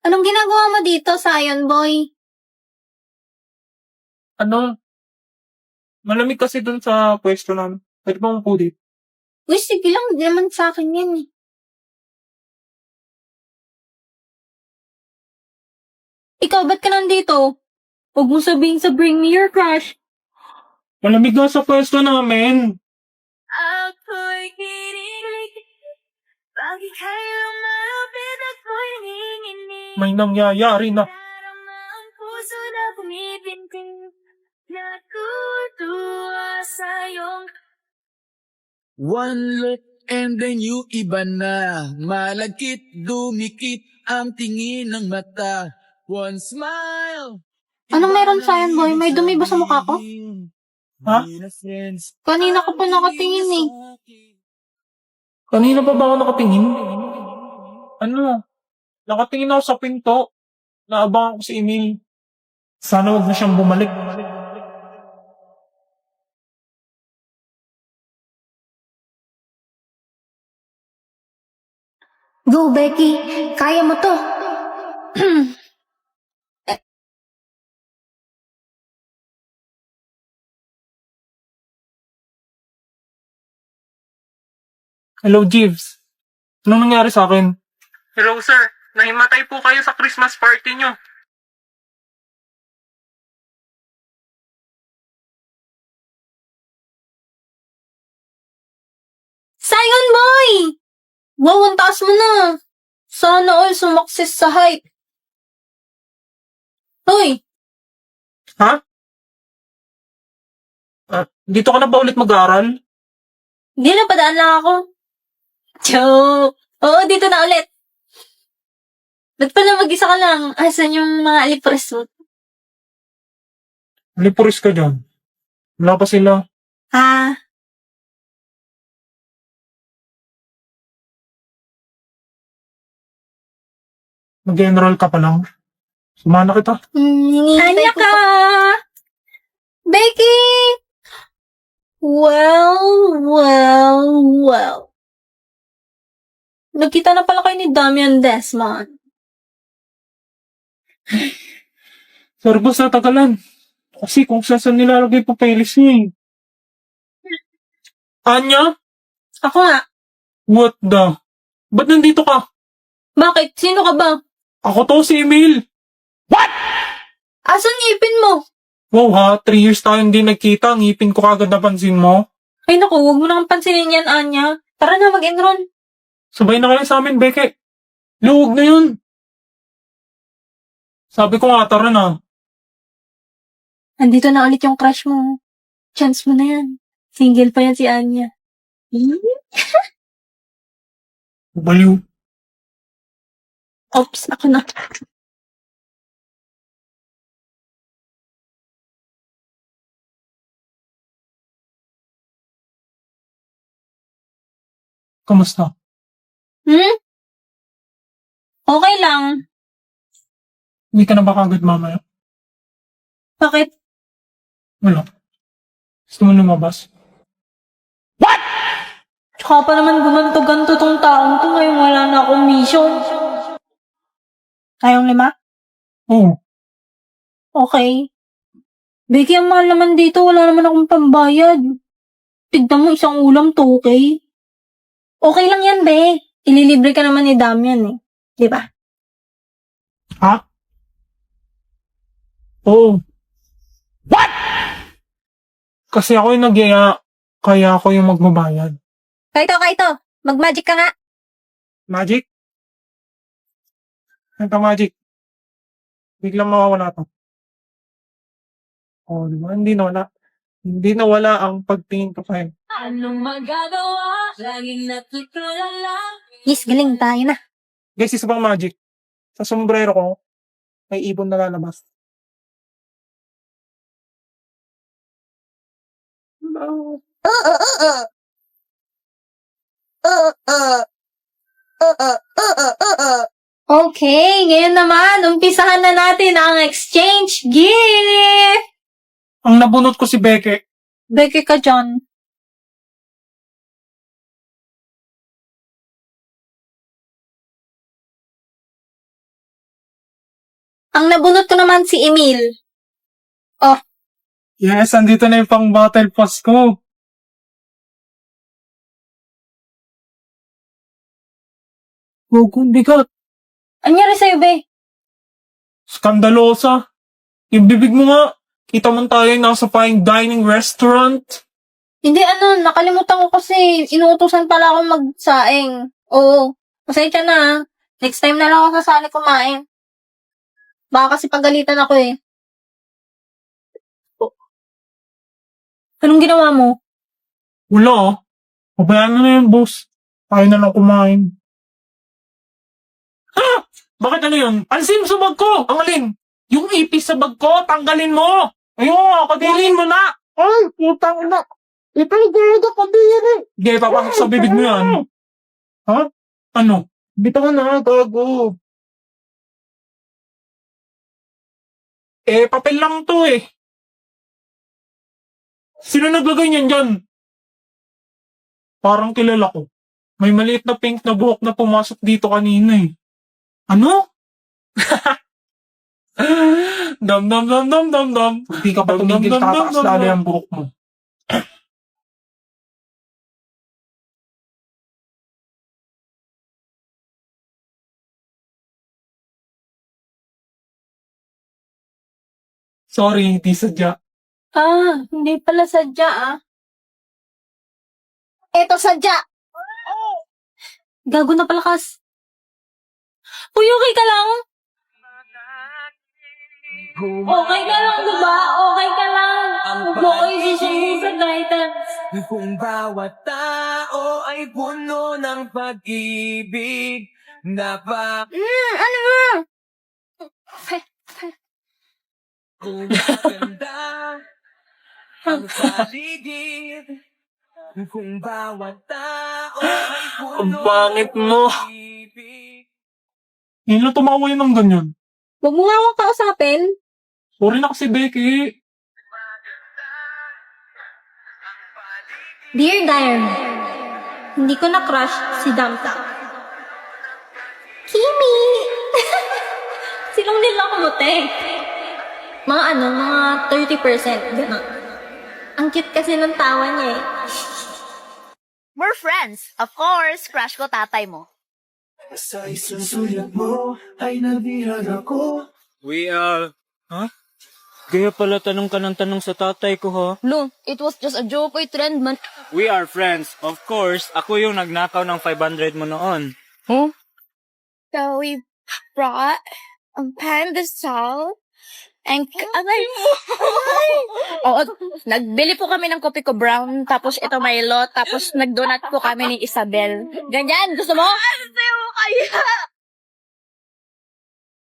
Anong ginagawa mo dito, Zion Boy? Ano, malamig kasi dun sa pwesto namin. Pwede ba umupo dito? Uy, sige lang, di naman sa akin yan eh. Ikaw, ba't ka nandito? Huwag mo sabihin sa Bring Me Your Crush. Malamig nga sa pwesto namin. Ako'y kinilig, bakit kayo malapit ako'y nanginginig? May nangyayari na. Darama ang puso na pumipintig, natutuwa sa'yong One look and then you iba na. Malagkit, dumikit ang tingin ng mata. One smile. Anong meron, Zion Boy? May dumi ba sa mukha ko? Ha? Kanina ka pa nakatingin eh. Kanina pa ba ako nakatingin? Ano? Nakatingin ako sa pinto. Naabangan ko si Emil. Sana wag na siyang bumalik. Go, Becky. Kaya mo to. Hello, Jeeves. Anong nangyari sa akin? Hello, sir. Nahimatay po kayo sa Christmas party nyo. Zion Boy! Wow, ang taas mo na. Sana all sumakses sa hype. Hoy, Ha? Dito ka na ba ulit mag-aaral? di na padaan lang ako. Joke. Oo, dito na ulit. Ba't pala mag-isa ka lang? Asan yung mga alipres mo? Lipuris ka dyan. Wala pa sila. Ha? Mag-enroll ka pa lang. Sumana kita. Anya ka! Becky! Well. Nagkita na pala kayo ni Damian Desmond. Sorry boss, natagalan. Kasi kung saan nilalagay pa papeles niya eh. Anya? Ako nga. What the? Ba't nandito ka? Bakit? Sino ka ba? Ako to, si Emil. Asan ngipin mo? Wow ha, 3 years tayong hindi nagkita. Ngipin ko kagad napansin mo. Ay naku, huwag mo nang pansinin yan, Anya. Tara na, mag-enroll. Sabay na kayo sa amin, Beke. Luwag na yun. Sabi ko nga, tara na. Andito na ulit yung crush mo. Chance mo na yan. Single pa yan si Anya. Baliw. Oops, ako na. Kamusta? Okay lang. Hindi ka na ba kagad mamaya? Bakit? Wala. Gusto mo lumabas? Tsaka pa naman gumanto-ganto tong taong to ngayon wala na akong mission. Tayong 5? Oo. Okay. Becky, ang mahal naman dito. Wala naman akong pambayad. Tignan mo, isang ulam, 2K. Okay lang yan, be. Ililibre ka naman ni Damian eh. Di ba? Ha? Oo. Kasi ako yung nagyaya, kaya ako yung magbabayad. Kaito. Mag-magic ka nga. Magic? Ito magic. Biglang mawawala to. Oh, di ba? Hindi nawala ang pagtingin ko sa'yo. Anong magagawa? Laging natutulala. Yes, galing tayo na. Guys, isa pang magic. Sa sombrero ko, may ibon na lalabas. Hello. Okay, ngayon naman, umpisahan na natin ang exchange gift! Ang nabunot ko si Beke. Beke ka dyan. Ang nabunot ko naman si Emil. Yes, andito na yung pang battle pass ko. Gogo, bigat. Anyari sa'yo, be? Skandalosa. Yung bibig mo nga. Kita man tayo nasa fine dining restaurant. Hindi, nakalimutan ko kasi inuutosan pala ako magsaing. Oo, pasensya na ha. Next time na lang ako sasali kumain. Baka kasi pagalitan ako eh. Anong ginawa mo? Wala ah. Pabayaan mo na yan, boss. Tayo na lang kumain. Ha? Bakit ano yun? Alisin mo sa bag ko! Ang alin? Yung ipis sa bag ko, tanggalin mo! Ayun, kadilin mo na! Ay, putang ina! Ipagod ako din eh! Sige, papasok sa bibig mo yan. Ha? Ano? Bitaw na, gago. Papel lang to eh. Sino naglagay niyan dyan? Parang kilala ko. May maliit na pink na buhok na pumasok dito kanina eh. Ano? Dam dam dam dam dam dam. Hindi ka pa tumigil, tataas lalo yung buhok mo. Sorry, hindi sadya. Hindi pala sadya Eto sadya! Gago na palakas. Uy, okay ka lang? Okay ka lang, diba? Okay ka lang. Huwag mo ko isisumbong sa Titans. Kung bawat tao ay puno ng pag-ibig na Ano mo? kung maganda ang paligid. Kung bawat tao ay puno Ang pangit mo. ng pag-ibig. Hindi na tumawa yun ng ganyan. Huwag mo nga akong kausapin. Sorry na kasi, Becky. Dear Diary, hindi ko na-crush si Damta. Kimi! Silong nila ako mote. Mga 30%. Gano'n. Ang cute kasi ng tawa niya eh. We're friends. Of course, crush ko tatay mo. Sa isusulat mo ay nabihag ako. We are... Huh? Kaya pala tanong ka ng tanong sa tatay ko, ha? Lo, it was just a joke. Oy, trend man. We are friends. Of course, ako yung nagnakaw ng 500 mo noon. Huh? So we brought pandesal and Oo, nagbili po kami ng kopi ko brown, tapos ito Milo, tapos nagdonat po kami ni Isabel. Ganyan, gusto mo? Sayo kaya!